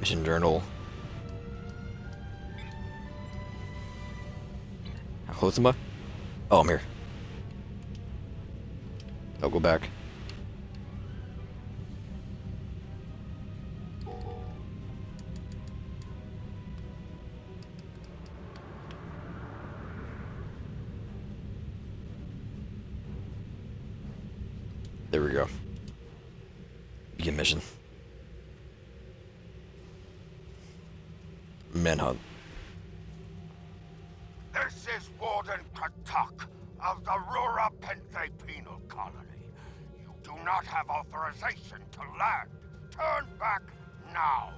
Mission journal. How close am I? Oh, I'm here. I'll go back. There we go. Begin mission. Manhunt. This is Warden Katak of the Rura Penthe Penal Colony. You do not have authorization to land. Turn back now.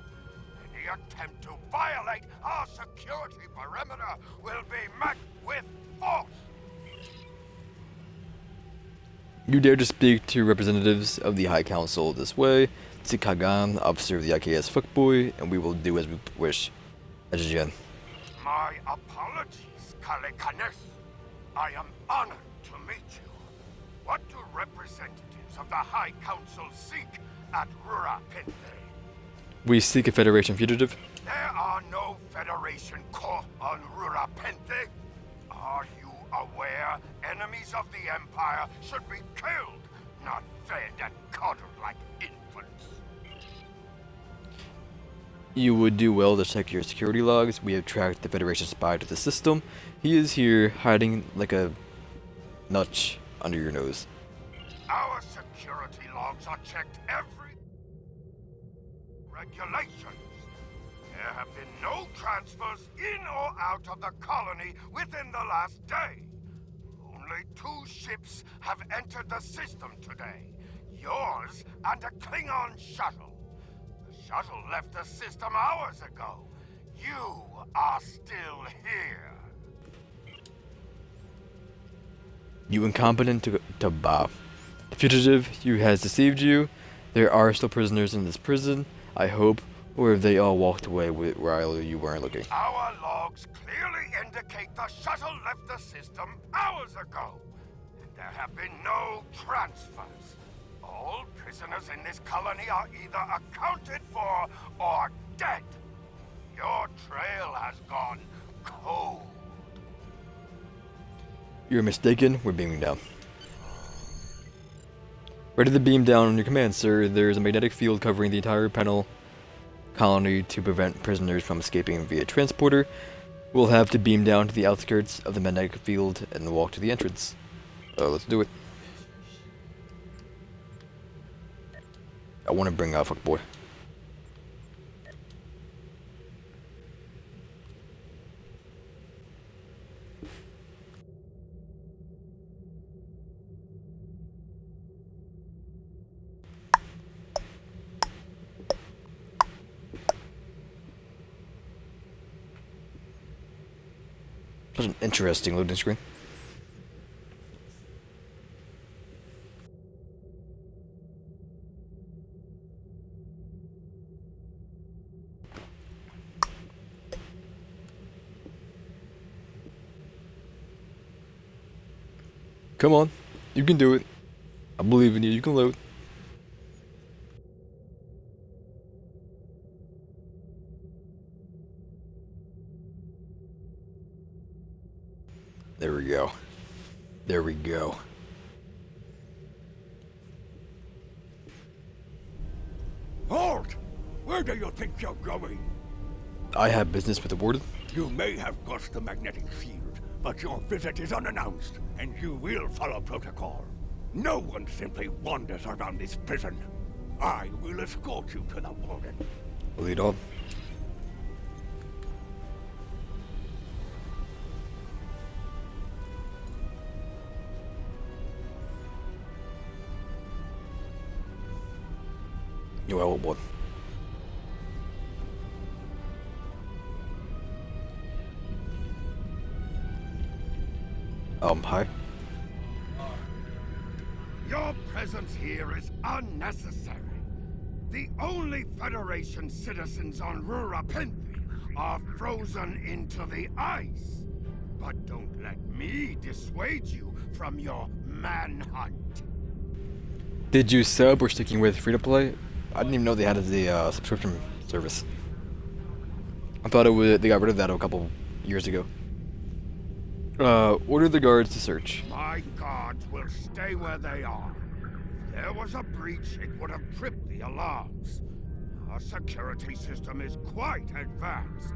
Any attempt to violate our security perimeter will be met with force. You dare to speak to representatives of the High Council this way. Sikagan, officer of the IKS Fuckboy, and we will do as we wish. Ajian. My apologies, Kalekanes. I am honored to meet you. What do representatives of the High Council seek at Rura Penthe? We seek a Federation fugitive. There are no Federation corps on Rura Penthe. Are you aware enemies of the Empire should be killed, not fed and coddled like infants? You would do well to check your security logs. We have tracked the Federation spy to the system. He is here, hiding like a nutch under your nose. Our security logs are checked every... Regulations. There have been no transfers in or out of the colony within the last day. Only 2 ships have entered the system today. Yours and a Klingon shuttle. The shuttle left the system hours ago. You are still here. You incompetent to Bob. The fugitive you has deceived you. There are still prisoners in this prison, I hope, or if they all walked away while you weren't looking. Our logs clearly indicate the shuttle left the system hours ago. And there have been no transfers. All prisoners in this colony are either accounted for or dead. Your trail has gone cold. You're mistaken. We're beaming down. Ready to beam down on your command, sir. There is a magnetic field covering the entire panel colony to prevent prisoners from escaping via transporter. We'll have to beam down to the outskirts of the magnetic field and walk to the entrance. Let's do it. I want to bring out Fuckboy. Such an interesting loading screen. Come on, you can do it. I believe in you. You can load. There we go. There we go. Halt! Where do you think you're going? I have business with the warden. You may have crossed the magnetic field, but your visit is unannounced, and you will follow protocol. No one simply wanders around this prison. I will escort you to the warden. Lead on. You are one. Hi. Your presence here is unnecessary. The only Federation citizens on Rura Penthe are frozen into the ice. But don't let me dissuade you from your manhunt. Did you sub or sticking with free to play? I didn't even know they had the subscription service. I thought they got rid of that a couple years ago. Order the guards to search. My guards will stay where they are. If there was a breach, it would have tripped the alarms. Our security system is quite advanced.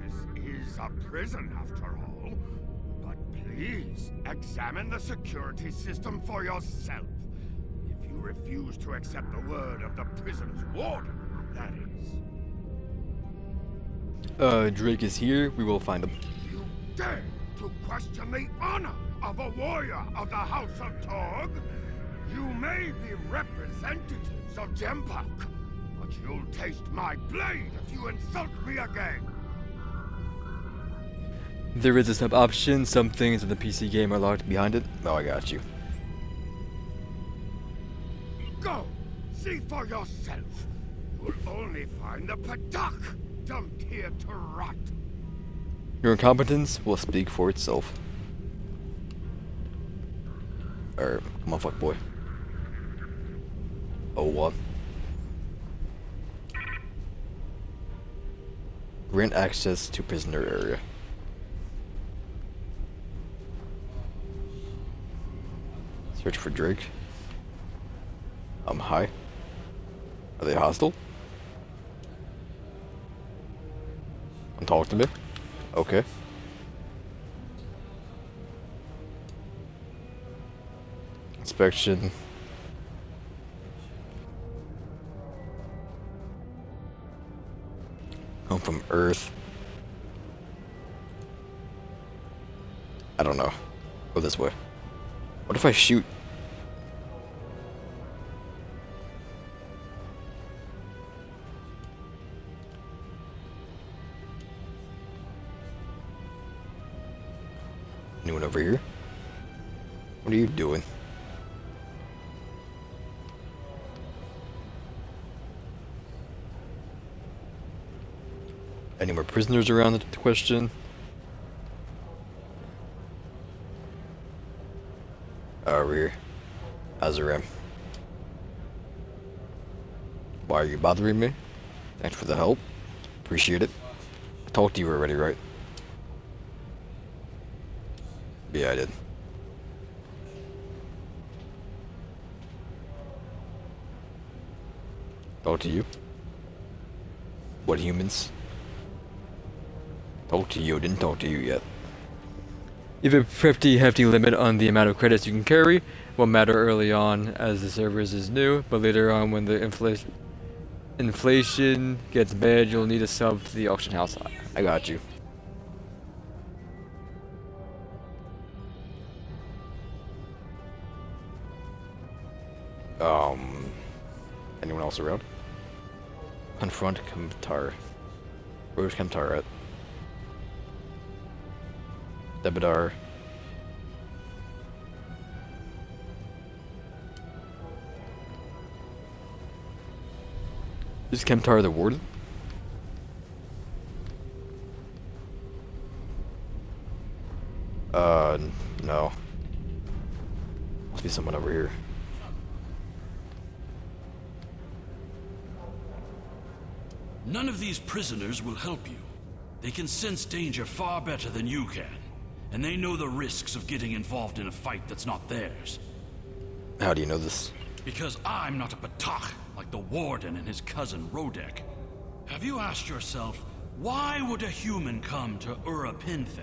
This is a prison, after all. But please, examine the security system for yourself. If you refuse to accept the word of the prison's warden, that is. Drake is here. We will find him. You dare to question the honor of a warrior of the House of Torg? You may be representatives of Jempak, but you'll taste my blade if you insult me again. There is a sub option. Some things in the PC game are locked behind it. Oh, I got you. Go! See for yourself. You'll only find the Padak dumped here to rot. Your incompetence will speak for itself. Come on, fuck boy. Oh, what? Grant access to prisoner area. Search for Drake. Hi. Are they hostile? Talk to me. Okay. Inspection. Come from Earth. I don't know. Go this way. What if I shoot? Anyone over here? What are you doing? Any more prisoners around the question? Over here. Azaram. Why are you bothering me? Thanks for the help. Appreciate it. I talked to you already, right? Yeah, I did. Talk to you. What humans? Talk to you, didn't talk to you yet. You have a pretty hefty limit on the amount of credits you can carry. Won't matter early on as the service is new, but later on when the inflation gets bad, you'll need a sub to the auction house. I got you. Anyone else around? Confront Kemtar. Where's Kemtar at? Debadar. Is Kemtar the warden? No. Must be someone over here. None of these prisoners will help you. They can sense danger far better than you can. And they know the risks of getting involved in a fight that's not theirs. How do you know this? Because I'm not a Patak like the Warden and his cousin Rodek. Have you asked yourself, why would a human come to Ura Pinthe?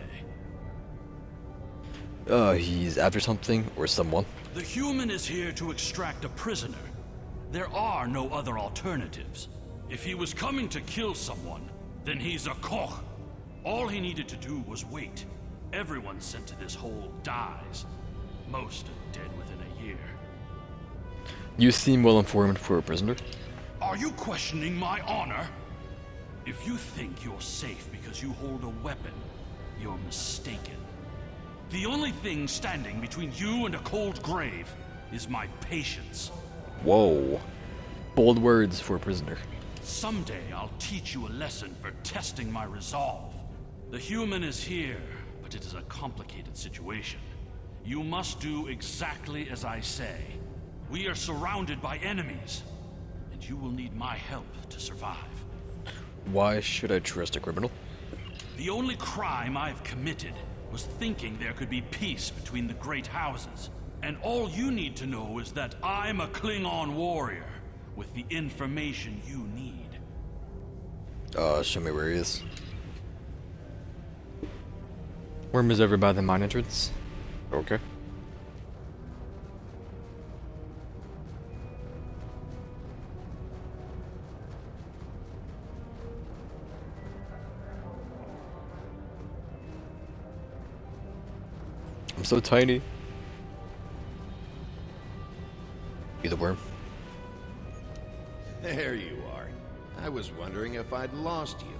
He's after something or someone. The human is here to extract a prisoner. There are no other alternatives. If he was coming to kill someone, then he's a Koch. All he needed to do was wait. Everyone sent to this hole dies. Most are dead within a year. You seem well informed for a prisoner. Are you questioning my honor? If you think you're safe because you hold a weapon, you're mistaken. The only thing standing between you and a cold grave is my patience. Whoa. Bold words for a prisoner. Someday I'll teach you a lesson for testing my resolve. The human is here, but it is a complicated situation. You must do exactly as I say. We are surrounded by enemies, and you will need my help to survive. Why should I trust a criminal? The only crime I've committed was thinking there could be peace between the great houses. And all you need to know is that I'm a Klingon warrior with the information you need. Show me where he is. Worm is over by the mine entrance. Okay. I'm so tiny. You the worm? There you are. I was wondering if I'd lost you.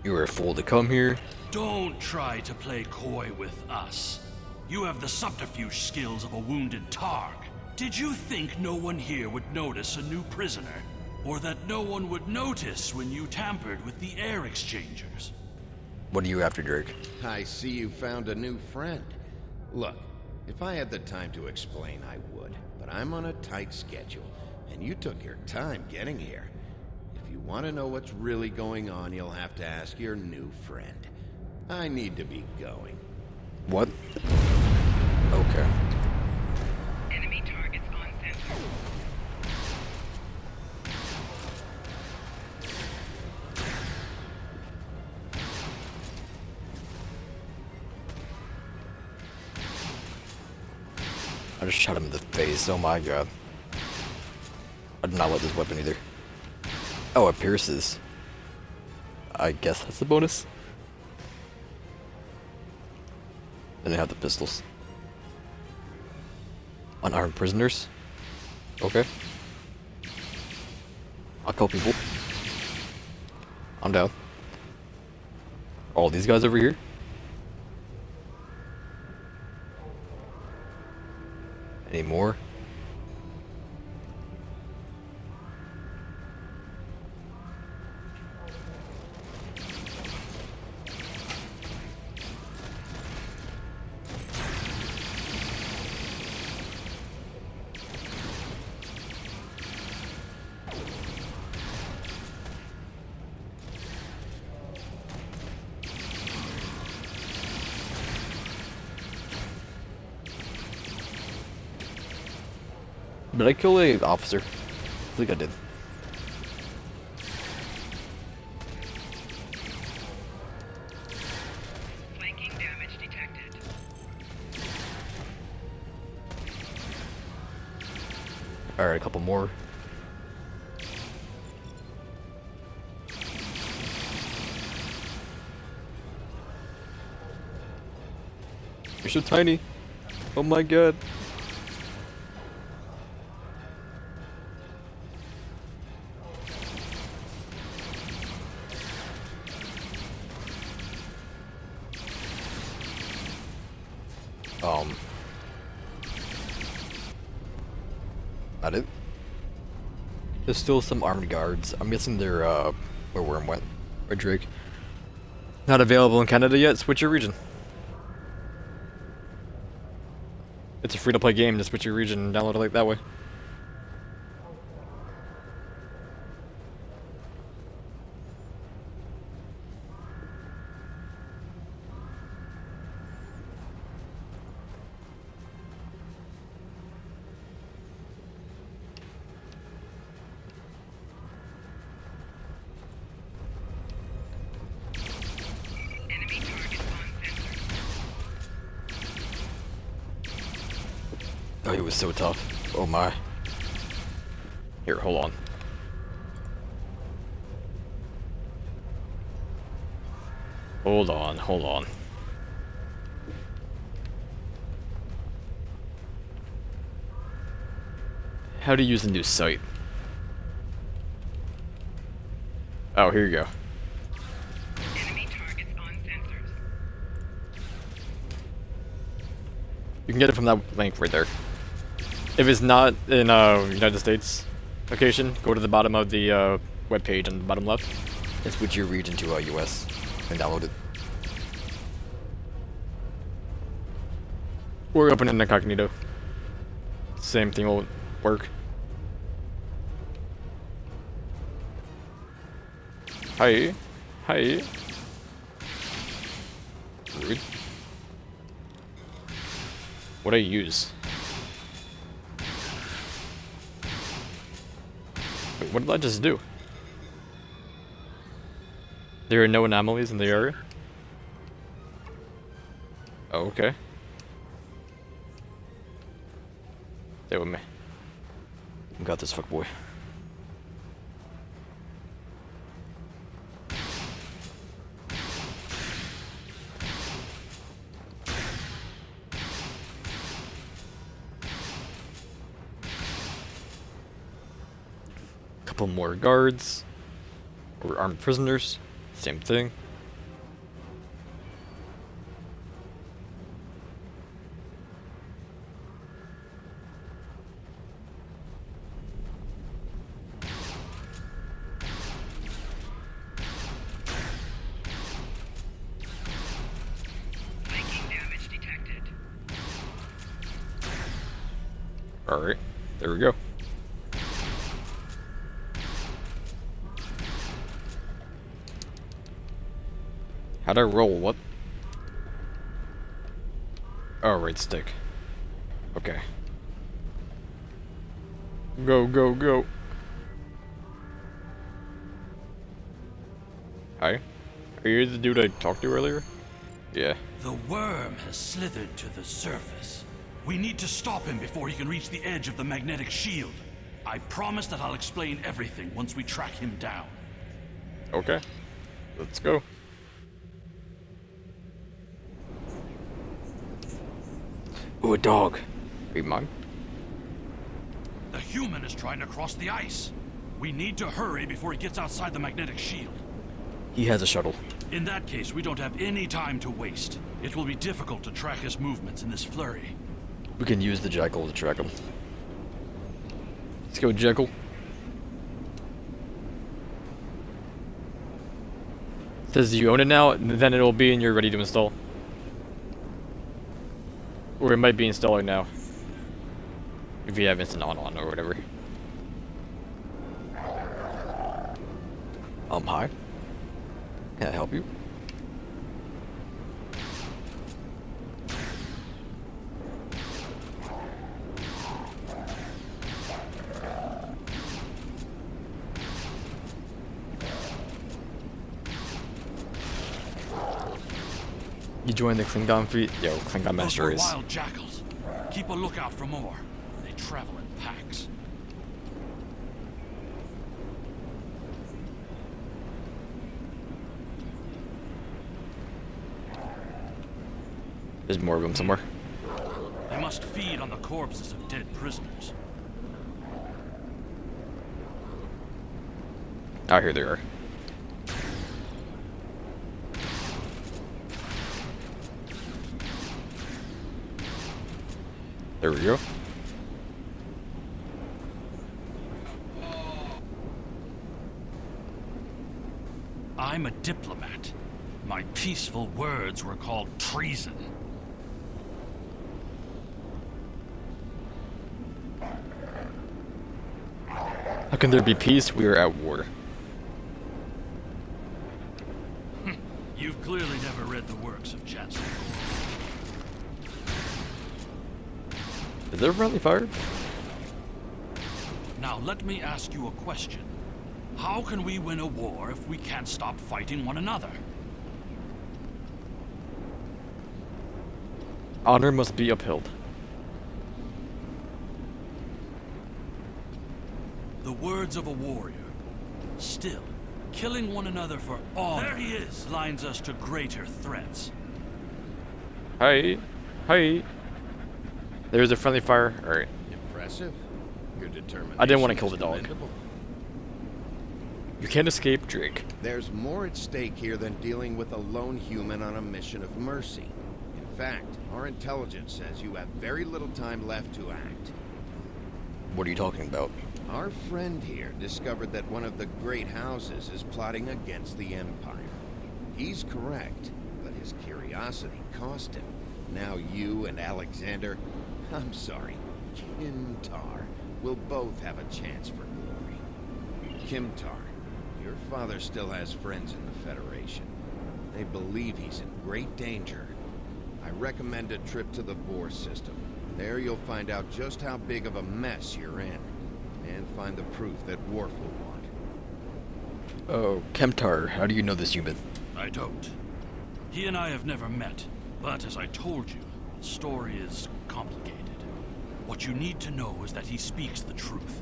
You were a fool to come here. Don't try to play coy with us. You have the subterfuge skills of a wounded Targ. Did you think no one here would notice a new prisoner? Or that no one would notice when you tampered with the air exchangers? What are you after, Drake? I see you found a new friend. Look, if I had the time to explain, I would. But I'm on a tight schedule, and you took your time getting here. If you want to know what's really going on, you'll have to ask your new friend. I need to be going. What? Okay. Enemy targets on sensor. I just shot him in the face, oh my god. I did not like this weapon either. Oh, it pierces. I guess that's the bonus. Then I have the pistols. Unarmed prisoners. Okay. I'll kill people. I'm down. All these guys over here. Any more? Did I kill a officer? I think I did. Flanking damage detected. Alright, a couple more. You're so tiny. Oh my god. Not it. There's still some armed guards. I'm guessing they're, where Worm went. Or Drake. Not available in Canada yet. Switch your region. It's a free-to-play game. Just switch your region and download it like that way. Enemy targets on sensor. Oh, he was so tough. Oh my. Here, hold on. Hold on, hold on. How to use a new site? Oh, here you go. Enemy targets on sensors. You can get it from that link right there. If it's not in United States location, go to the bottom of the web page on the bottom left and switch your region to US and download it. Or open it in incognito. Same thing will work. Hi. Hi. Rude. What'd I use? Wait, what did I just do? There are no anomalies in the area? Oh, okay. Stay with me. Got this, fuckboy. Couple more guards. Or armed prisoners. Same thing. Flanking damage detected. Alright. There we go. How'd I roll? What? Oh, right stick. Okay. Go, go, go. Hi. Are you the dude I talked to earlier? Yeah. The worm has slithered to the surface. We need to stop him before he can reach the edge of the magnetic shield. I promise that I'll explain everything once we track him down. Okay. Let's go. Ooh, a dog. Are you mine? The human is trying to cross the ice. We need to hurry before he gets outside the magnetic shield. He has a shuttle. In that case, we don't have any time to waste. It will be difficult to track his movements in this flurry. We can use the jackal to track him. Let's go, jackal. Says you own it now, then it'll be and you're ready to install. Or it might be installing now. If you have instant on or whatever. Hi. Can I help you? You joined the Klingon fleet? Yo, Klingon Those master were is. wild jackals. Keep a lookout for more. They travel in packs. There's more of them somewhere. They must feed on the corpses of dead prisoners. Ah, here they are. There we go. I'm a diplomat. My peaceful words were called treason. How can there be peace? We are at war. You've clearly never read the works of Chancellor Gorr. Is there friendly fire? Now let me ask you a question. How can we win a war if we can't stop fighting one another? Honor must be upheld. The words of a warrior. Still, killing one another for honor. There he is. Lines us to greater threats. Hi. Hi. There's a friendly fire. Alright. Impressive. Your determination. I didn't want to kill is the dog. commendable. You can't escape Drake. There's more at stake here than dealing with a lone human on a mission of mercy. In fact, our intelligence says you have very little time left to act. What are you talking about? Our friend here discovered that one of the great houses is plotting against the Empire. He's correct, but his curiosity cost him. Now you and Alexander, I'm sorry, Kimtar, will both have a chance for glory. Kimtar, Your father still has friends in the Federation. They believe he's in great danger. I recommend a trip to the Vor system. There you'll find out just how big of a mess you're in, and find the proof that Worf will want. Oh, Kemtar, how do you know this human? I don't. He and I have never met, but as I told you, the story is complicated. What you need to know is that he speaks the truth.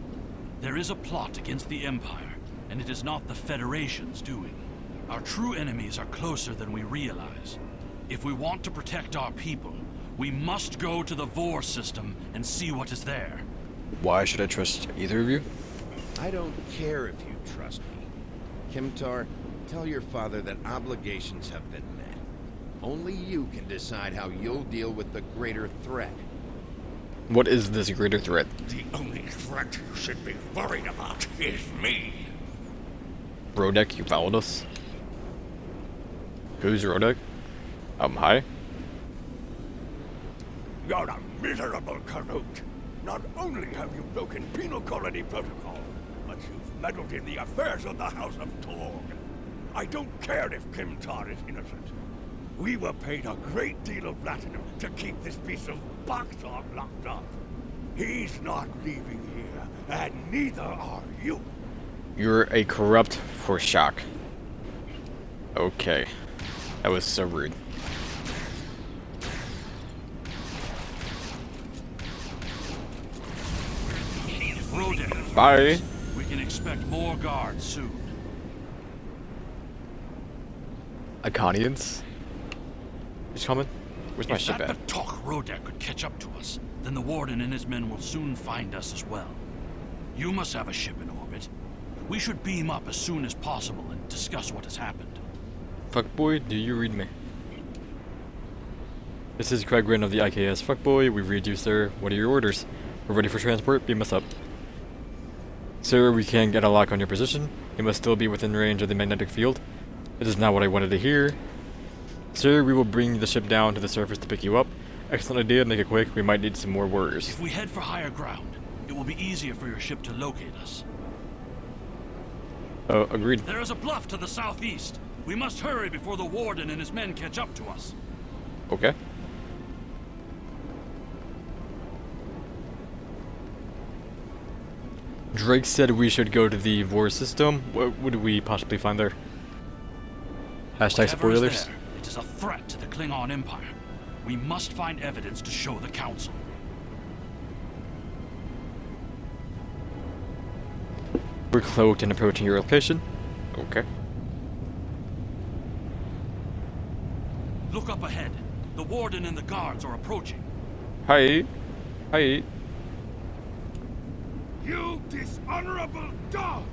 There is a plot against the Empire, and it is not the Federation's doing. Our true enemies are closer than we realize. If we want to protect our people, we must go to the Vor system and see what is there. Why should I trust either of you? I don't care if you trust me. Kemtar, tell your father that obligations have been met. Only you can decide how you'll deal with the greater threat. What is this greater threat? The only threat you should be worried about is me. Rodek, you followed us? Who's Rodek? Hi? You're a miserable Karut. Not only have you broken penal colony protocol, but you've meddled in the affairs of the House of Torg. I don't care if Kemtar is innocent. We were paid a great deal of platinum to keep this piece of Baktar locked up. He's not leaving here, and neither are you. You're a corrupt for shock. Okay. That was so rude. Rodek, Bye. we can expect more guards soon. Iconians? Who's coming? Where's my If ship that at? Batok Rodek could catch up to us, then the Warden and his men will soon find us as well. You must have a ship in orbit. We should beam up as soon as possible and discuss what has happened. Fuckboy, do you read me? This is Craig Wren of the IKS Fuckboy. We read you, sir. What are your orders? We're ready for transport. Beam us up. Sir, we can't get a lock on your position. You must still be within range of the magnetic field. This is not what I wanted to hear. Sir, we will bring the ship down to the surface to pick you up. Excellent idea, make it quick. We might need some more warriors. If we head for higher ground, it will be easier for your ship to locate us. Agreed. There is a bluff to the southeast. We must hurry before the Warden and his men catch up to us. Okay. Drake said we should go to the Vor system. What would we possibly find there? Hashtag Whatever is spoilers. there, it is a threat to the Klingon Empire. We must find evidence to show the Council. We're cloaked and approaching your location. Okay. Look up ahead. The Warden and the guards are approaching. Hi. Hi. You dishonorable dog!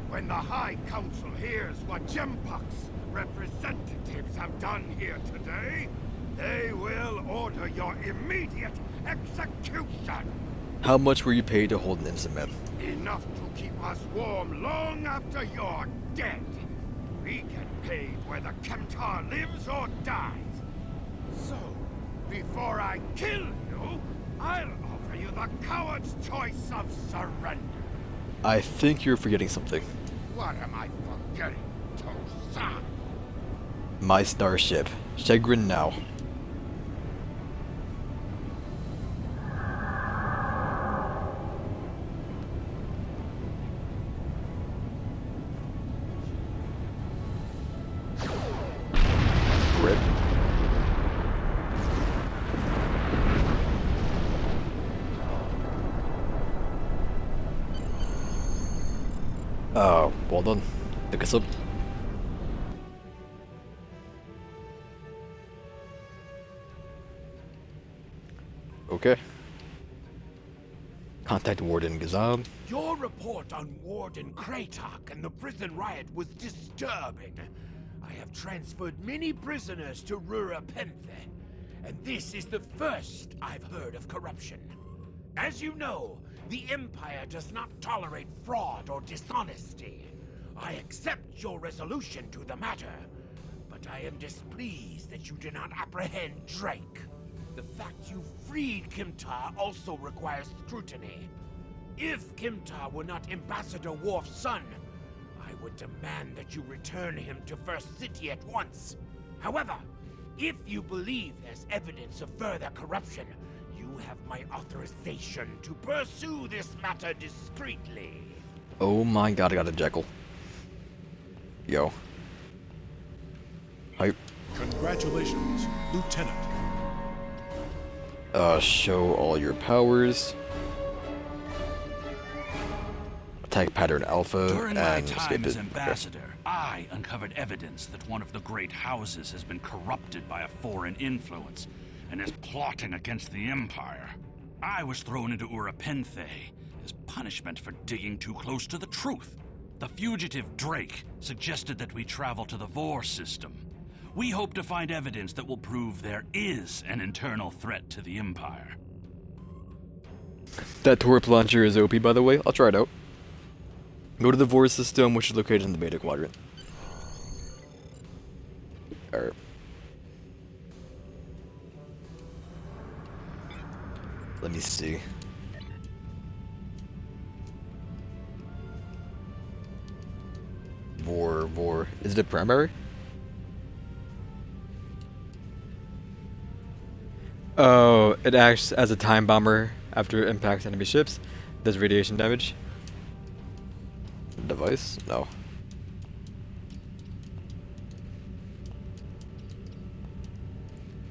When the High Council hears what Jempak's representatives have done here today, they will order your immediate execution! How much were you paid to hold an innocent man? Enough to keep us warm long after you're dead. We get paid whether Kemtar lives or dies. So, before I kill you, I'll offer you the coward's choice of surrender. I think you're forgetting something. What am I forgetting, Tosan? My starship. Chagrin now. Rip. Well done. Pick us up. Okay. Contact Warden Gazab. Your report on Warden Kratok and the prison riot was disturbing. I have transferred many prisoners to Rura Penthe, and this is the first I've heard of corruption. As you know, the Empire does not tolerate fraud or dishonesty. I accept your resolution to the matter, but I am displeased that you do not apprehend Drake. The fact you freed Kemtar also requires scrutiny. If Kemtar were not Ambassador Worf's son, I would demand that you return him to First City at once. However, if you believe there's evidence of further corruption, you have my authorization to pursue this matter discreetly. Oh my god, I got a Jekyll. Yo. Hype. Congratulations, Lieutenant. Show all your powers. Attack pattern alpha During my and time escape as it. ambassador, I uncovered evidence that one of the great houses has been corrupted by a foreign influence and is plotting against the Empire. I was thrown into Urapenthe as punishment for digging too close to the truth. The fugitive Drake suggested that we travel to the Vor system. We hope to find evidence that will prove there is an internal threat to the Empire. That torp launcher is OP, by the way. I'll try it out. Go to the Vor system, which is located in the Beta Quadrant. Alright. Let me see. Vor. Is it a primary? Oh, it acts as a time bomber after it impacts enemy ships. Does radiation damage. Device? No.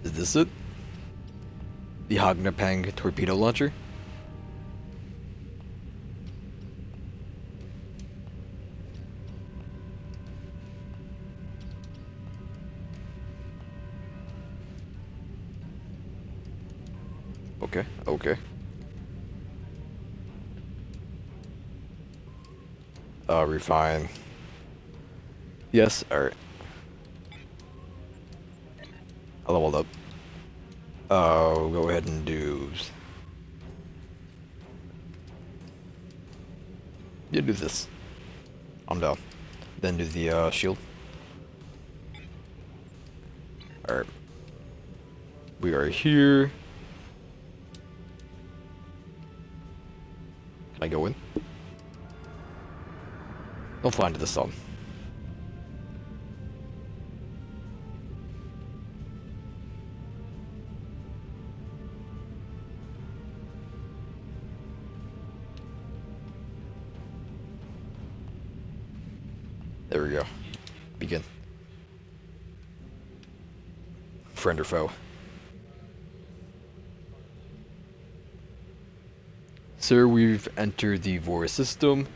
Is this it? The Hagnapang torpedo launcher? Okay. Refine. Yes, alright. I leveled up. Go ahead and do... Yeah, do this. I'm down. Then do the, shield. Alright. We are here. Can I go in? Don't fly into the sun. There we go. Begin. Friend or foe? Sir, we've entered the Vor system.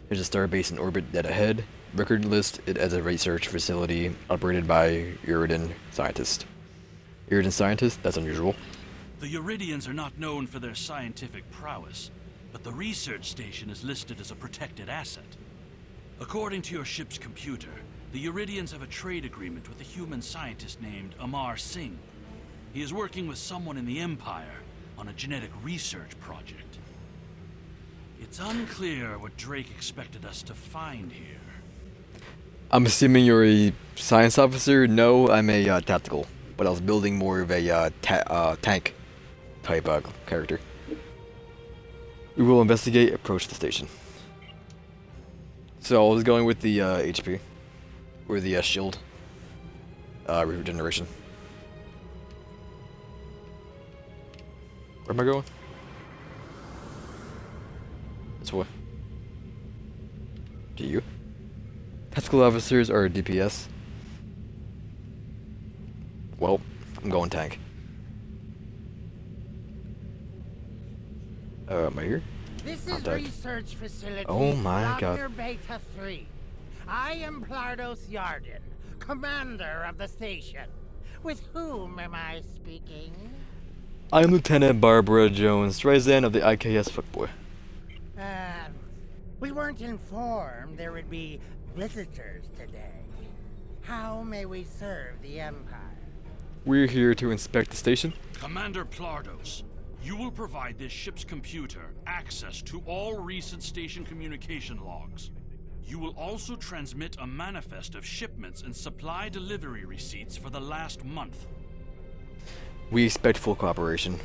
There's a starbase in orbit dead ahead. Record list it as a research facility operated by Iridan scientists. Iridan scientists? That's unusual. The Uridians are not known for their scientific prowess, but the research station is listed as a protected asset. According to your ship's computer, the Uridians have a trade agreement with a human scientist named Amar Singh. He is working with someone in the Empire on a genetic research project. It's unclear what Drake expected us to find here. I'm assuming you're a science officer? No, I'm a tactical. But I was building more of a tank type character. We will investigate, approach the station. So I was going with the HP. Or the shield. Regeneration. Where am I going? This way. Do you? Tactical officers are DPS. Well, I'm going tank. Am I here? This is Contact. research facility. Oh my god. Wagner Beta 3. I am Plardos Yarden, commander of the station. With whom am I speaking? I'm Lieutenant Barbara Jones Streisand of the IKS Fuckboy. We weren't informed there would be visitors today. How may we serve the Empire? We're here to inspect the station. Commander Plardos, you will provide this ship's computer access to all recent station communication logs. You will also transmit a manifest of shipments and supply delivery receipts for the last month. We expect full cooperation.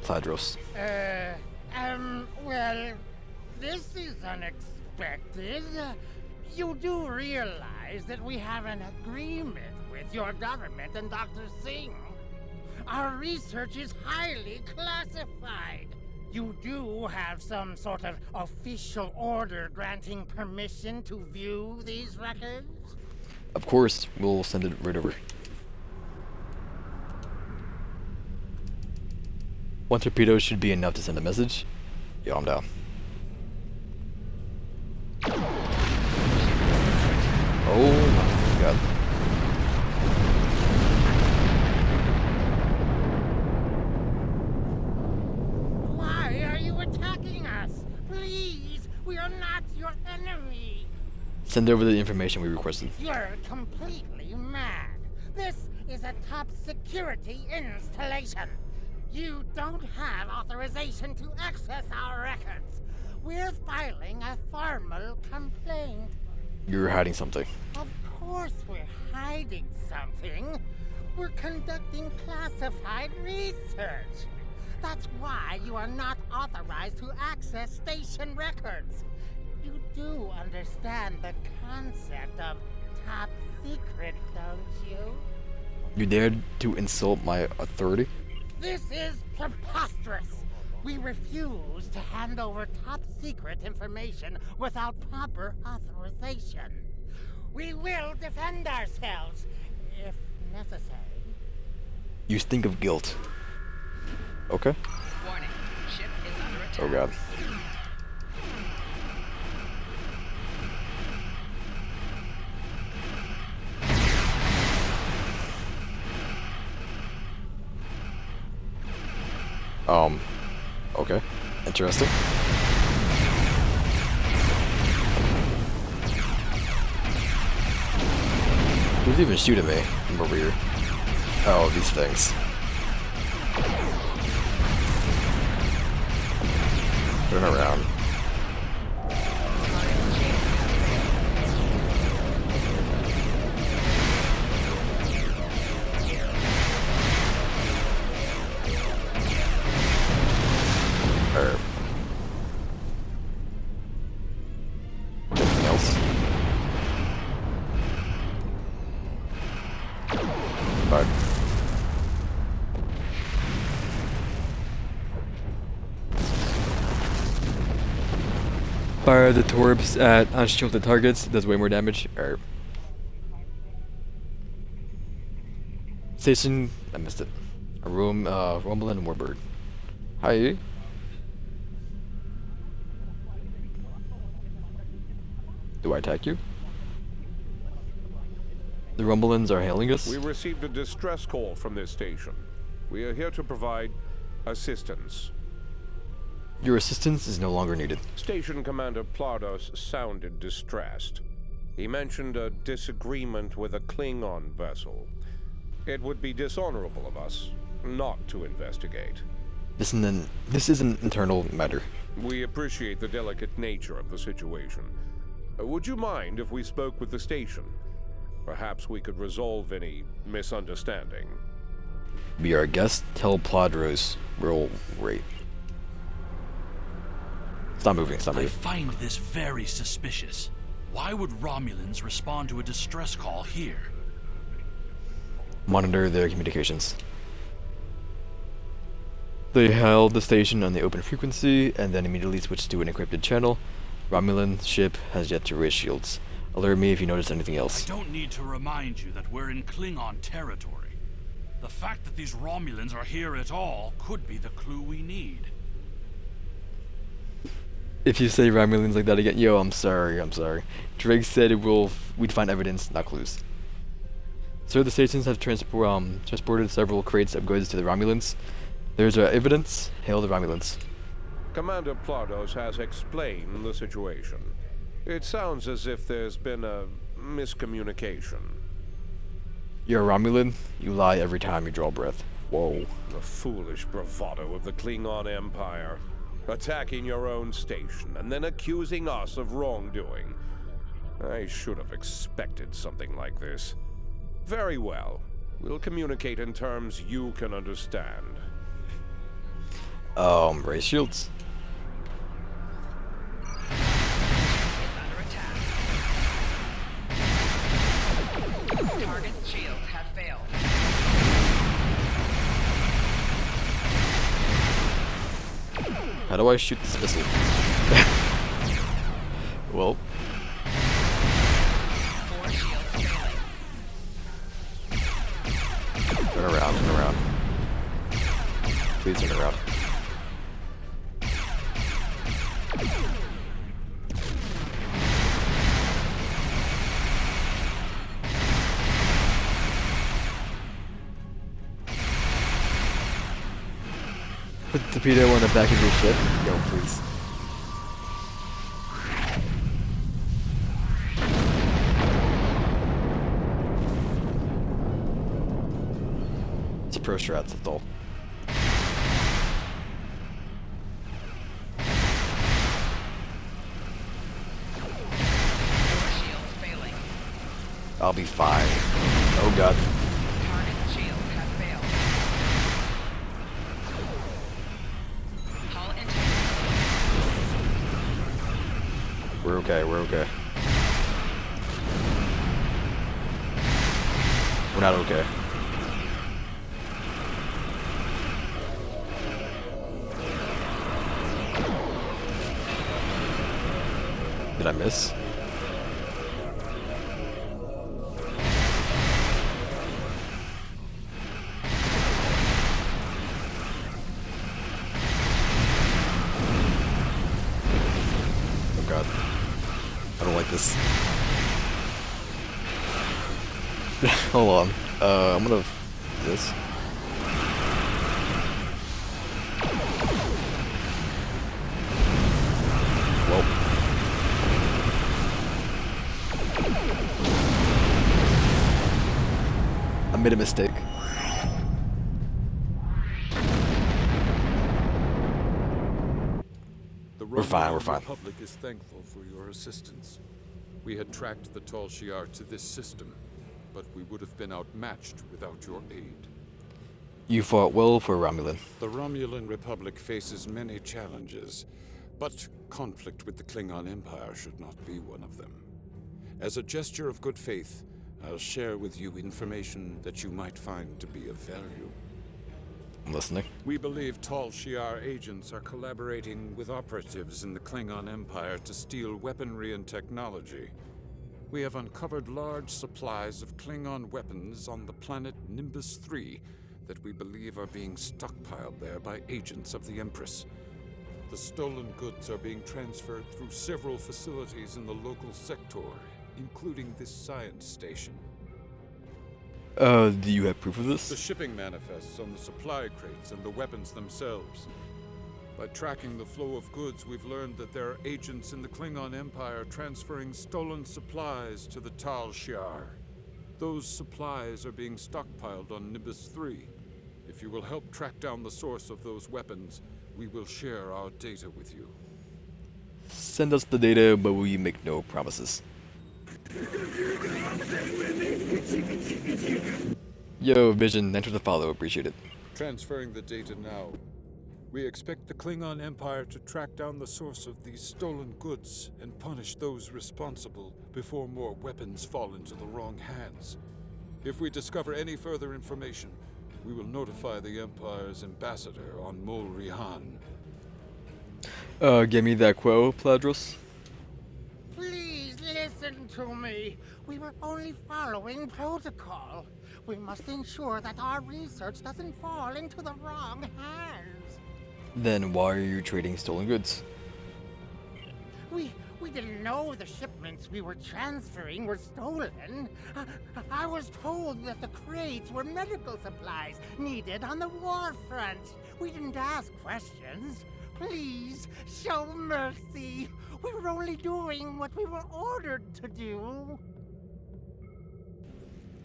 Pladros. Well, this is unexpected. You do realize that we have an agreement with your government and Dr. Singh? Our research is highly classified. You do have some sort of official order granting permission to view these records? Of course, we'll send it right over. One torpedo should be enough to send a message. Yeah, I'm down. Oh my god. Why are you attacking us? Please, we are not your enemy. Send over the information we requested. You're completely mad. This is a top security installation. You don't have authorization to access our records. We're filing a formal complaint. You're hiding something. Of course we're hiding something. We're conducting classified research. That's why you are not authorized to access station records. You do understand the concept of top secret, don't you? You dared to insult my authority? This is preposterous. We refuse to hand over top secret information without proper authorization. We will defend ourselves, if necessary. You stink of guilt. Okay. Warning. Ship is under attack. Oh god. Okay. Interesting. Who's even shooting me? I'm over here. Oh, these things. Turn around. Anything else? Bye. Fire the torps at unshielded targets, does way more damage. Alright. Station, I missed it. A room, Rumble and Warbird. Hi. Do I attack you? The Rumblins are hailing us? We received a distress call from this station. We are here to provide assistance. Your assistance is no longer needed. Station Commander Plardos sounded distressed. He mentioned a disagreement with a Klingon vessel. It would be dishonorable of us not to investigate. This is an internal matter. We appreciate the delicate nature of the situation. Would you mind if we spoke with the station? Perhaps we could resolve any misunderstanding. Be our guest, tell Pladros we'll wait. Stop moving, stop I moving. find this very suspicious. Why would Romulans respond to a distress call here? Monitor their communications. They held the station on the open frequency and then immediately switched to an encrypted channel. Romulan ship has yet to raise shields. Alert me if you notice anything I else. don't need to remind you that we're in Klingon territory. The fact that these Romulans are here at all could be the clue we need. If you say Romulans like that again, yo, I'm sorry. Drake said we'd find evidence, not clues. Sir, the stations have transported several crates of goods to the Romulans. There's evidence. Hail the Romulans. Commander Plardos has explained the situation. It sounds as if there's been a miscommunication. You're a Romulan? You lie every time you draw breath. Whoa. The foolish bravado of the Klingon Empire. Attacking your own station and then accusing us of wrongdoing. I should have expected something like this. Very well. We'll communicate in terms you can understand. Raise shields. It's under attack. Target's shields have failed. How do I shoot this missile? Well, 4 shields failing. turn around, turn around. Please turn around. Put the torpedo on the back of your ship. Yo, please. It's a pro strat, that's all. Shields failing. I'll be fine. Oh god. Target's shields have failed. Hull integrity. We're okay, we're okay. We're not okay. Did I miss? Oh god. I don't like this. Hold on. I'm gonna do this. Well. I made a mistake. We're fine, we're fine. The Republic is thankful for your assistance. We had tracked the Tal Shiar to this system, but we would have been outmatched without your aid. You fought well for Romulan. The Romulan Republic faces many challenges, but conflict with the Klingon Empire should not be one of them. As a gesture of good faith, I'll share with you information that you might find to be of value. I'm listening. We believe Tal Shiar agents are collaborating with operatives in the Klingon Empire to steal weaponry and technology. We have uncovered large supplies of Klingon weapons on the planet Nimbus 3 that we believe are being stockpiled there by agents of the Empress. The stolen goods are being transferred through several facilities in the local sector, including this science station. Do you have proof of The this? shipping manifests on the supply crates and the weapons themselves. By tracking the flow of goods, we've learned that there are agents in the Klingon Empire transferring stolen supplies to the Tal Shiar. Those supplies are being stockpiled on Nimbus 3. If you will help track down the source of those weapons, we will share our data with you. Send us the data, but we make no promises. Yo, Vision, enter the follow, appreciate it. Transferring the data now. We expect the Klingon Empire to track down the source of these stolen goods and punish those responsible before more weapons fall into the wrong hands. If we discover any further information, we will notify the Empire's ambassador on Mol Rihan. Give me that quo, Pladros. Please listen to me. We were only following protocol. We must ensure that our research doesn't fall into the wrong hands. Then why are you trading stolen goods? We didn't know the shipments we were transferring were stolen. I was told that the crates were medical supplies needed on the war front. We didn't ask questions. Please, show mercy. We were only doing what we were ordered to do.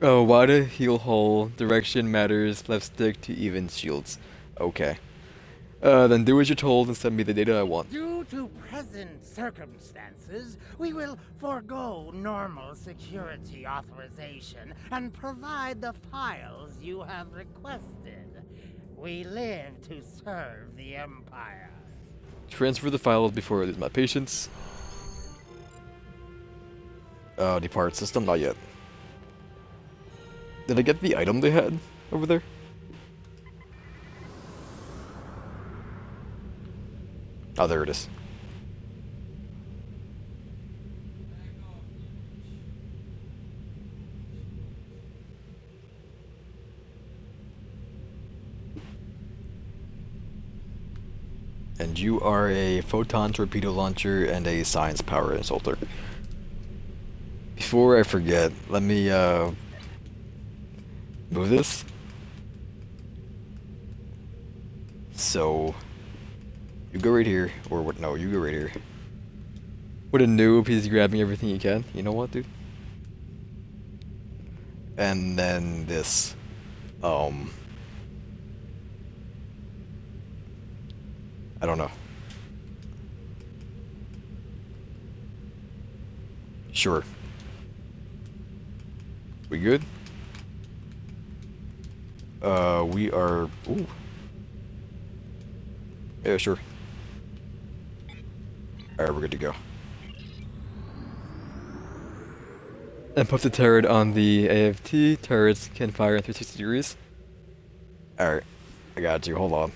Oh, why the heel hole? Direction matters, left stick to even shields. Okay. Then do as you're told and send me the data I want. Due to present circumstances, we will forego normal security authorization and provide the files you have requested. We live to serve the Empire. Transfer the files before I lose my patience. Depart system, not yet. Did I get the item they had over there? Oh, there it is. And you are a photon torpedo launcher and a science power insulter. Before I forget, let me move this. So you go right here, or what? No, you go right here. What a noob! He's grabbing everything he can. You know what, dude? And then this, I don't know. Sure. We good? We are... Ooh. Yeah, sure. Alright, we're good to go. And put the turret on the AFT. Turrets can fire in 360 degrees. Alright. I got you. Hold on.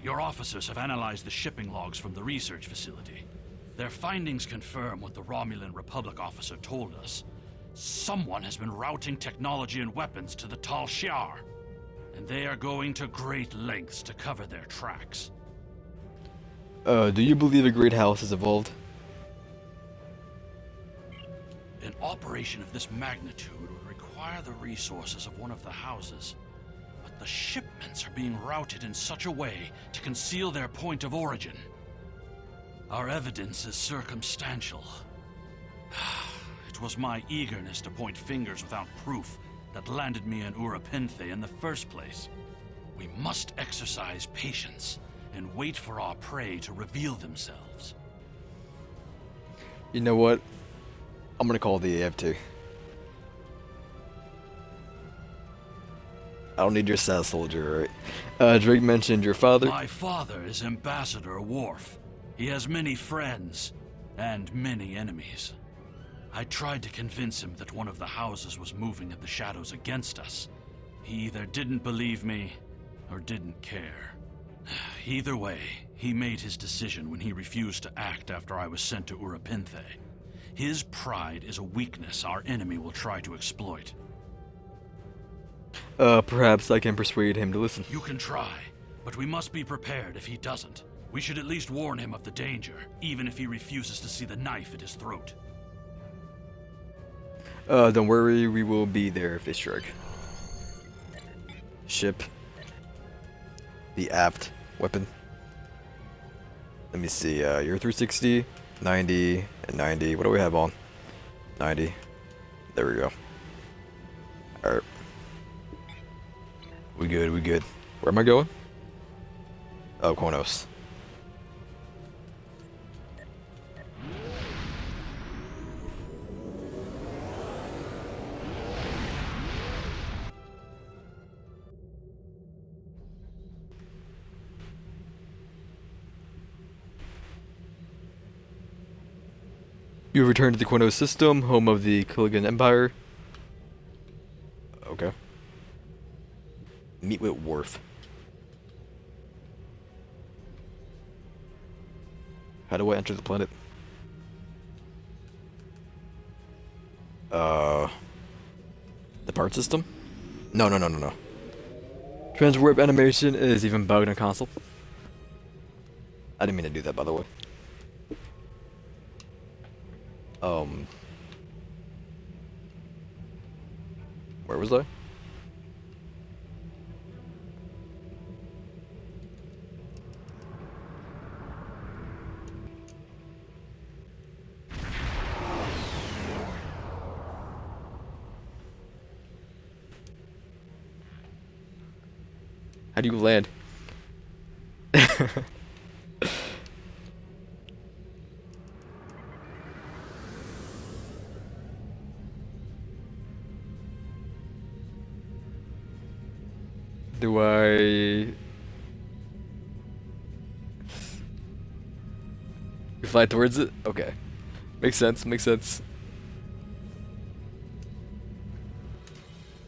Your officers have analyzed the shipping logs from the research facility. Their findings confirm what the Romulan Republic officer told us. Someone has been routing technology and weapons to the Tal Shiar, and they are going to great lengths to cover their tracks. Do you believe a great house has evolved? An operation of this magnitude would require the resources of one of the houses. But the shipments are being routed in such a way to conceal their point of origin. Our evidence is circumstantial. It was my eagerness to point fingers without proof that landed me in Urapinthe in the first place. We must exercise patience and wait for our prey to reveal themselves. You know what? I'm gonna call the AFT. I don't need your sass soldier, right? Drake mentioned your father. My father is Ambassador Worf. He has many friends and many enemies. I tried to convince him that one of the houses was moving in the shadows against us. He either didn't believe me or didn't care. Either way, he made his decision when he refused to act after I was sent to Urapinthe. His pride is a weakness our enemy will try to exploit. Perhaps I can persuade him to listen. You can try, but we must be prepared if he doesn't. We should at least warn him of the danger, even if he refuses to see the knife at his throat. Don't worry, we will be there if they strike. Ship. The apt weapon. Let me see, you're 360, 90, and 90. What do we have on? 90. There we go. Alright. We good, we good. Where am I going? Oh, Konos. You have returned to the Konos system, home of the Killigan Empire. Okay. Meet with Worf. How do I enter the planet? The part system? No. Transwarp animation is even bugged on console. I didn't mean to do that, by the way. Where was I? How do you land? Do I... We fly towards it? Okay. Makes sense, makes sense.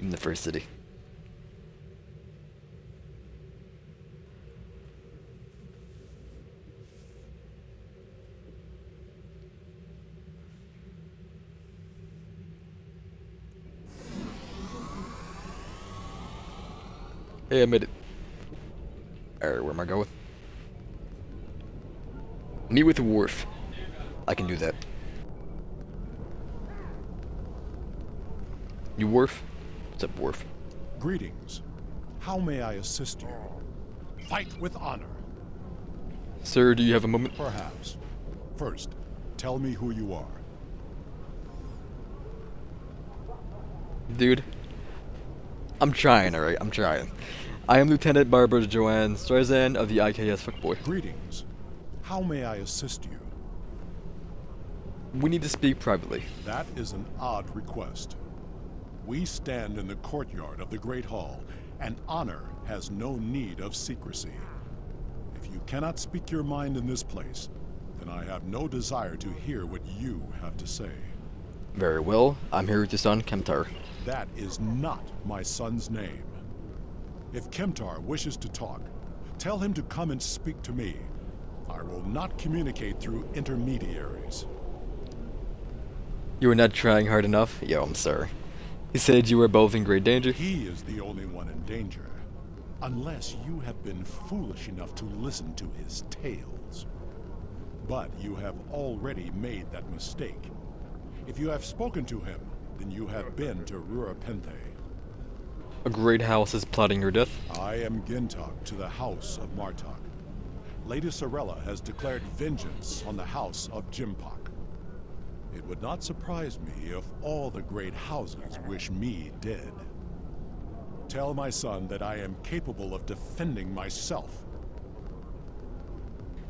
in the first city. Hey, I made it. Alright, where am I going? Meet with Worf. I can do that. You Worf? What's up, Worf? Greetings. How may I assist you? Fight with honor. Sir, do you have a moment? Perhaps. First, tell me who you are. Dude. I'm trying, alright? I'm trying. I am Lieutenant Barbara Joanne Streisand of the IKS Fuckboy. Greetings. How may I assist you? We need to speak privately. That is an odd request. We stand in the courtyard of the Great Hall, and honor has no need of secrecy. If you cannot speak your mind in this place, then I have no desire to hear what you have to say. Very well. I'm here with your son, Kemtar. That is not my son's name. If Kemtar wishes to talk, tell him to come and speak to me. I will not communicate through intermediaries. You were not trying hard enough? Yo, I'm sorry. He said you were both in great danger. He is the only one in danger. Unless you have been foolish enough to listen to his tales. But you have already made that mistake. If you have spoken to him, then you have been to Rura Penthe. A great house is plotting your death. I am Gintok to the House of Martok. Lady Sorella has declared vengeance on the House of Jimpok. It would not surprise me if all the great houses wish me dead. Tell my son that I am capable of defending myself.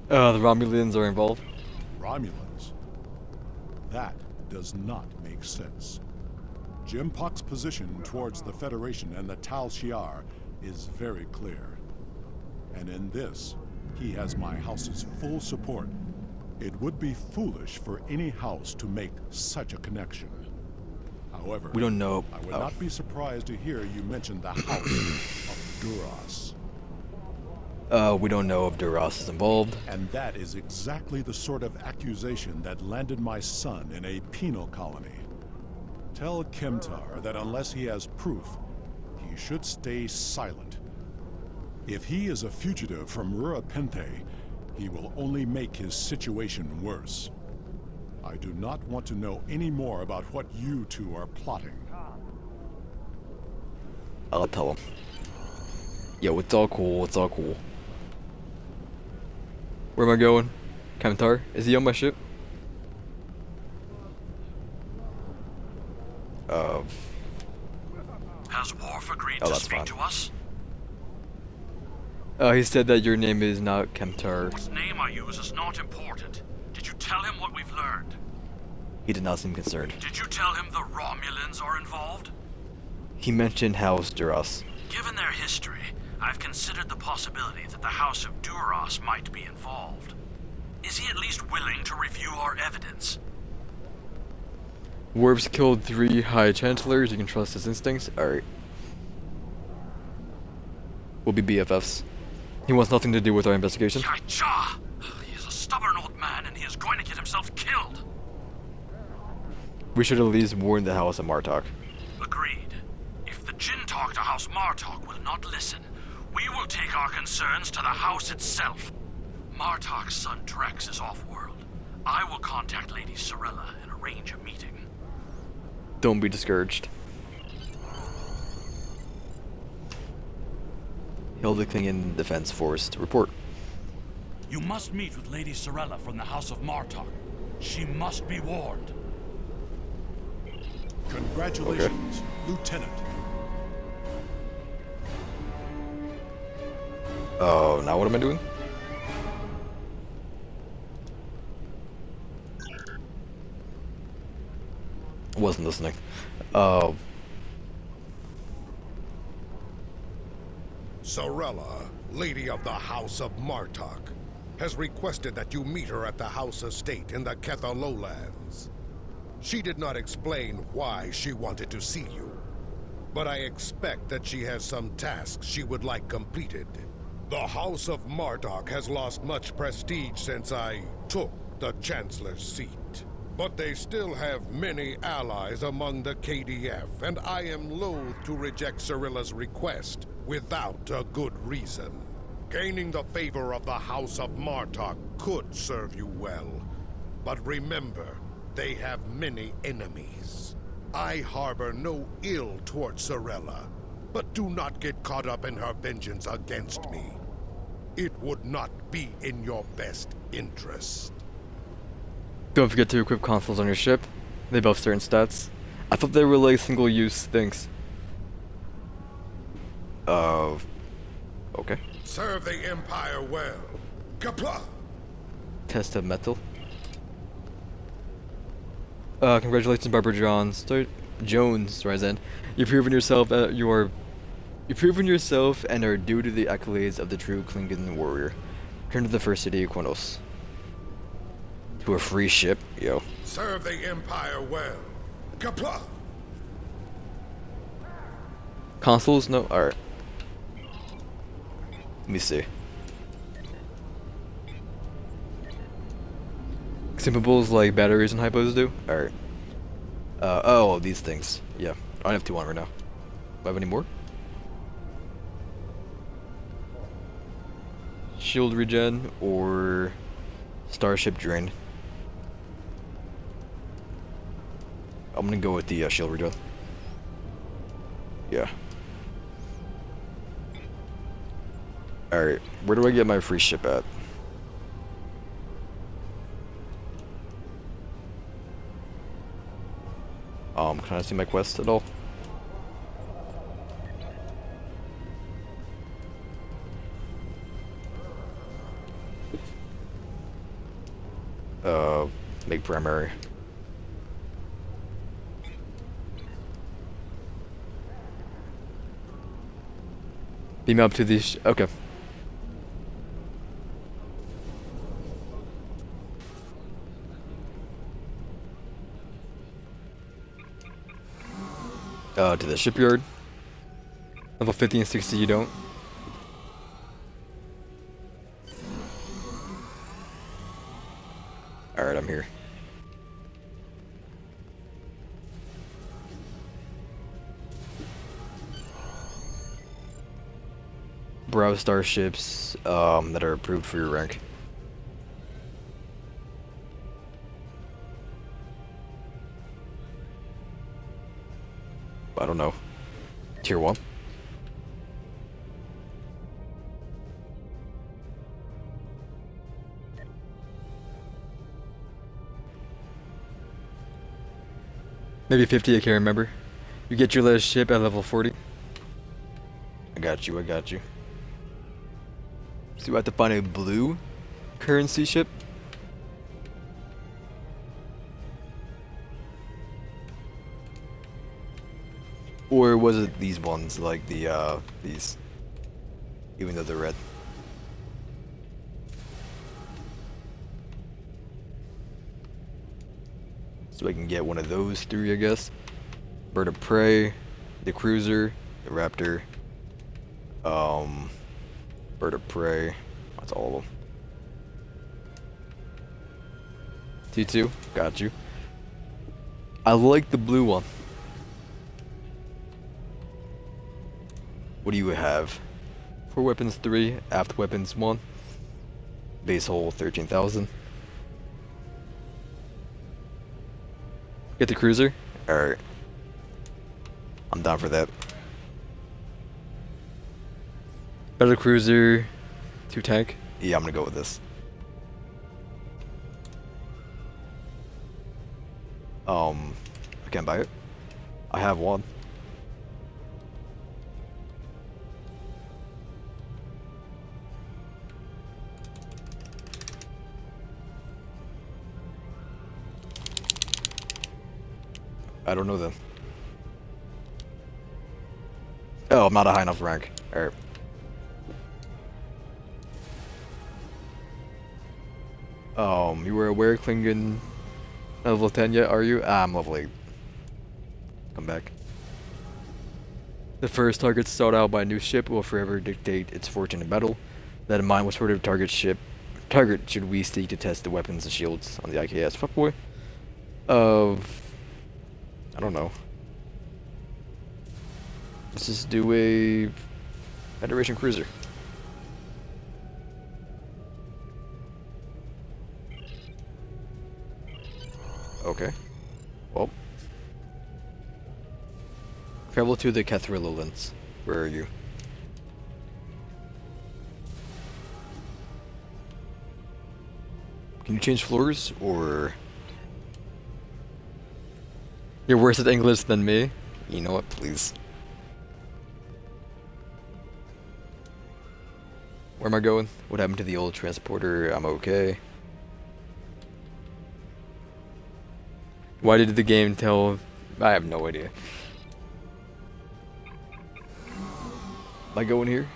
The Romulans are involved. Romulans? That does not make sense. Jimpok's position towards the Federation and the Tal Shiar is very clear. And in this, he has my house's full support. It would be foolish for any house to make such a connection. However, We don't know. I would not be surprised to hear you mention the House of Duras. We don't know if Duras is involved. And that is exactly the sort of accusation that landed my son in a penal colony. Tell Kemtar that unless he has proof, he should stay silent. If he is a fugitive from Rura Penthe, he will only make his situation worse. I do not want to know any more about what you two are plotting. I'll tell him. Yo, it's all cool. It's all cool. Where am I going? Kemtar? Is he on my ship? Has Worf agreed Oh, to that's speak fine. to us? He said that your name is not Kemtar. What name I use is not important. Did you tell him what we've learned? He did not seem concerned. Did you tell him the Romulans are involved? He mentioned House Duras. Given their history, I've considered the possibility that the House of Duras might be involved. Is he at least willing to review our evidence? Worf's killed 3 High Chancellors. You can trust his instincts. Alright. We'll be BFFs. He wants nothing to do with our investigation. Cha! He is a stubborn old man and he is going to get himself killed. We should at least warn the House of Martok. Agreed. If the Jintok to House Martok will not listen, we will take our concerns to the House itself. Martok's son Drex is off-world. I will contact Lady Sorella and arrange a meeting. Don't be discouraged. Hilda Klingon Defense Force to report. You must meet with Lady Sorella from the House of Martok. She must be warned. Congratulations, Lieutenant. Oh, now what am I doing? Wasn't listening. Sorella, Lady of the House of Martok, has requested that you meet her at the House Estate in the Ketha Lowlands. She did not explain why she wanted to see you. but I expect that she has some tasks she would like completed. The House of Marduk has lost much prestige since I took the Chancellor's seat. But they still have many allies among the KDF, and I am loath to reject Cirilla's request without a good reason. Gaining the favor of the House of Marduk could serve you well. But remember, they have many enemies. I harbor no ill towards Cirilla, but do not get caught up in her vengeance against me. It would not be in your best interest. Don't forget to equip consoles on your ship. They buff certain stats. I thought they were like single-use things. Okay. Serve the Empire well. Kapla! Test of metal. Congratulations, Barbara Jones, Ryzen. You've proven yourself and are due to the accolades of the true Klingon warrior. Return to the first city of Quanos. To a free ship, yo. Serve the Empire well. Kapla! Consoles? No? Alright. Let me see. Consumables like batteries and hypos do? Alright. Oh, these things. Yeah. I have 2 on right now. Do I have any more? Shield regen or Starship drain? I'm gonna go with the shield regen. Yeah. Alright, where do I get my free ship at? Can I see my quest at all? Make primary. Beam up to these. Okay. To the shipyard. Level 50 and 60 you don't. Alright, I'm here. Browse starships that are approved for your rank. I don't know. Tier 1? Maybe 50, I can't remember. You get your last ship at level 40. I got you, I got you. So we have to find a blue currency ship. Or was it these ones, like the, these? Even though they're red. So I can get one of those 3, I guess. Bird of Prey, the Cruiser, the Raptor, Bird of Prey, that's all of them. T2, got you. I like the blue one. What do you have? 4 weapons 3, aft weapons 1, base hull 13,000. Get the cruiser? Alright. I'm down for that. Better cruiser, 2 tank? Yeah, I'm gonna go with this. I can't buy it. I have one. I don't know them. Oh, I'm not a high enough rank. Alright. You were aware Klingon level 10 yet, are you? Ah, I'm level 8. Come back. The first target sought out by a new ship will forever dictate its fortune in battle. That in mind, what sort of target should we seek to test the weapons and shields on the IKS fuckboy? I don't know. Let's just do a Federation cruiser. Okay. Well. Travel to the Kethra Lowlands. Where are you? Can you change floors, or... You're worse at English than me? You know what, please. Where am I going? What happened to the old transporter? I'm okay. Why did the game tell... I have no idea. Am I going here?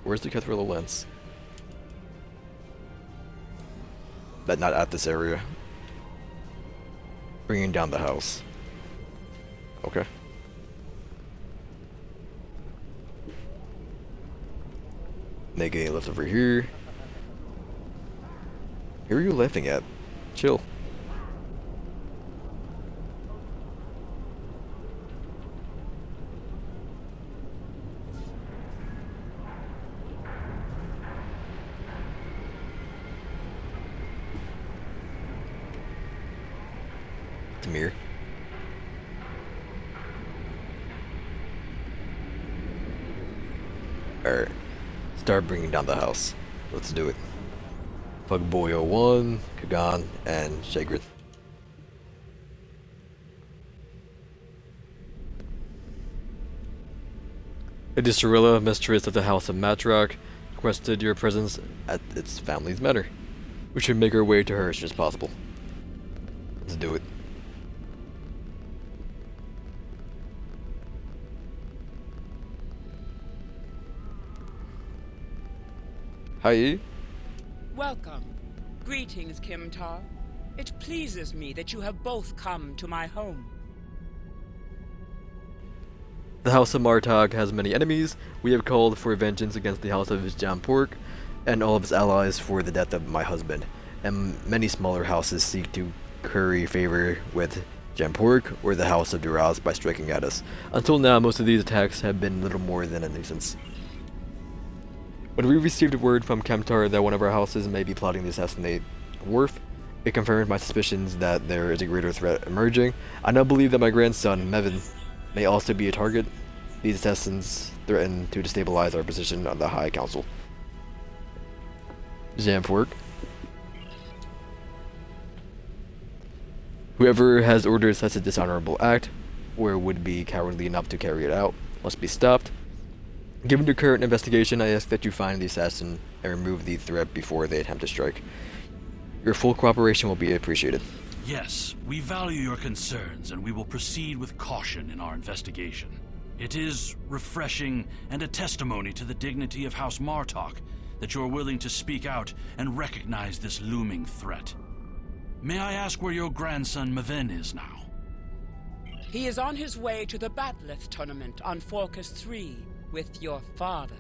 Where's the Kethra Lowlands? But not at this area. Bringing down the house. Okay. Making a left over here. Who are you laughing at? Chill. Tamir. Alright. Start bringing down the house. Let's do it. Fuckboy 01, Kagan, and Shagrid. Lady Cirilla, mistress of the House of Matrock, requested your presence at its family's manor. We should make our way to her as soon as possible. Let's do it. Hi. Welcome. Greetings, Kimtar. It pleases me that you have both come to my home. The House of Martog has many enemies. We have called for vengeance against the House of Jampork and all of its allies for the death of my husband. And many smaller houses seek to curry favor with Jampork or the House of Duras by striking at us. Until now, most of these attacks have been little more than a nuisance. When we received word from Kemtar that one of our houses may be plotting to assassinate Worf, it confirmed my suspicions that there is a greater threat emerging. I now believe that my grandson, Mevin, may also be a target. These assassins threaten to destabilize our position on the High Council. Jampork. Whoever has ordered such a dishonorable act, or would be cowardly enough to carry it out, must be stopped. Given the current investigation, I ask that you find the assassin and remove the threat before they attempt to strike. Your full cooperation will be appreciated. Yes, we value your concerns, and we will proceed with caution in our investigation. It is refreshing and a testimony to the dignity of House Martok that you are willing to speak out and recognize this looming threat. May I ask where your grandson Maven is now? He is on his way to the Batleth tournament on Forcus 3 with your father.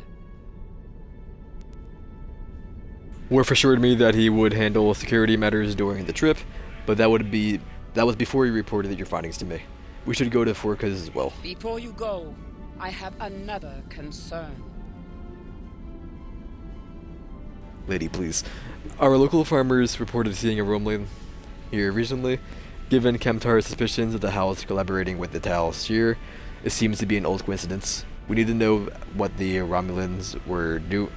Worf assured me that he would handle security matters during the trip, but that was before he reported your findings to me. We should go to Forcus as well. Before you go, I have another concern. Lady, please. Our local farmers reported seeing a Romulan here recently. Given Kemtar's suspicions of the house collaborating with the Tal Shiar, it seems to be an old coincidence. We need to know what the Romulans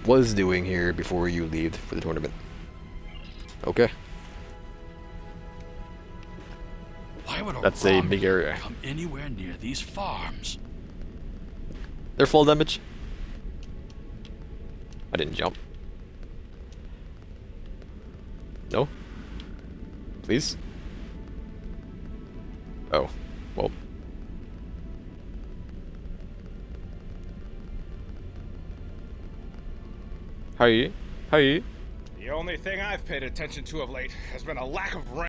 was doing here before you leave for the tournament. Okay. Why would That's a big area. Come anywhere near these farms? Their fall damage. I didn't jump. No? Please? Oh. Well. Hi. The only thing I've paid attention to of late has been a lack of rain.